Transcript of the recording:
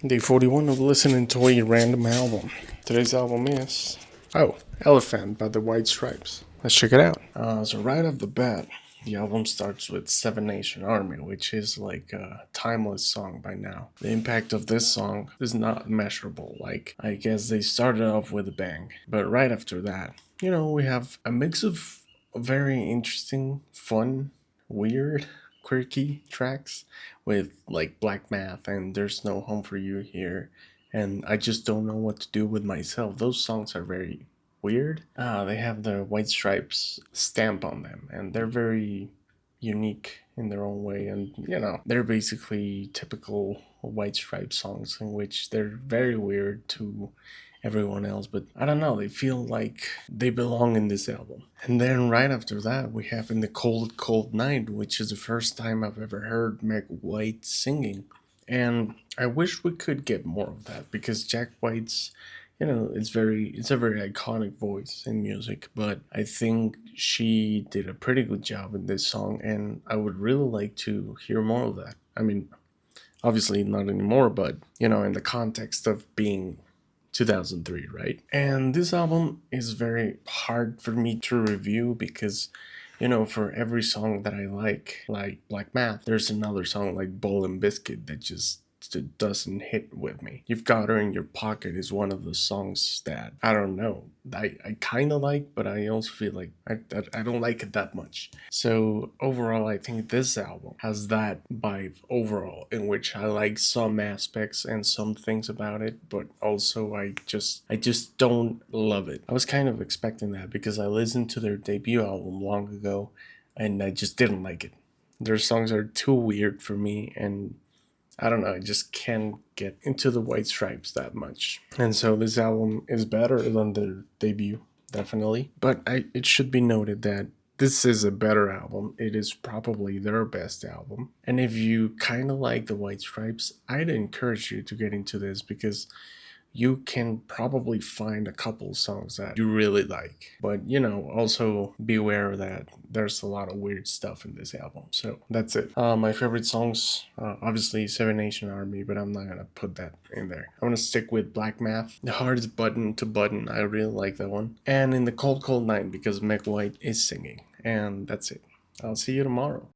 Day 41 of listening to a random album. Today's album is Elephant by the White Stripes. Let's check it out. So right off the bat, the album starts with Seven Nation Army, which is like a timeless song by now. The impact of this song is not measurable. Like, I guess they started off with a bang. But right after that, we have a mix of very interesting, fun, weird, quirky tracks with like Black Math and There's No Home for You Here, and I just don't know what to do with myself. Those songs are very weird. They have the White Stripes stamp on them, and they're very unique in their own way. And they're basically typical White Stripes songs in which they're very weird to everyone else, but I don't know, they feel like they belong in this album. And then right after that, we have In the Cold Cold Night, which is the first time I've ever heard Meg White singing. And I wish we could get more of that because Jack White's, it's a very iconic voice in music, but I think she did a pretty good job in this song, and I would really like to hear more of that. I mean, obviously not anymore, but in the context of being 2003, right? And this album is very hard for me to review because, for every song that I like Black Math, there's another song like Bowl and Biscuit that just doesn't hit with me. You've Got Her in Your Pocket is one of the songs that I don't know. I kind of like, but I also feel like I don't like it that much. So overall, I think this album has that vibe overall, in which I like some aspects and some things about it, but also I just don't love it. I was kind of expecting that because I listened to their debut album long ago, and I just didn't like it. Their songs are too weird for me, and I don't know, I just can't get into the White Stripes that much. And so this album is better than their debut, definitely. But it should be noted that this is a better album. It is probably their best album. And if you kind of like the White Stripes, I'd encourage you to get into this because you can probably find a couple songs that you really like. But, also beware that there's a lot of weird stuff in this album. So that's it. My favorite songs, obviously Seven Nation Army, but I'm not going to put that in there. I'm going to stick with Black Math. The Hardest Button to Button, I really like that one. And In the Cold Cold Night because Meg White is singing. And that's it. I'll see you tomorrow.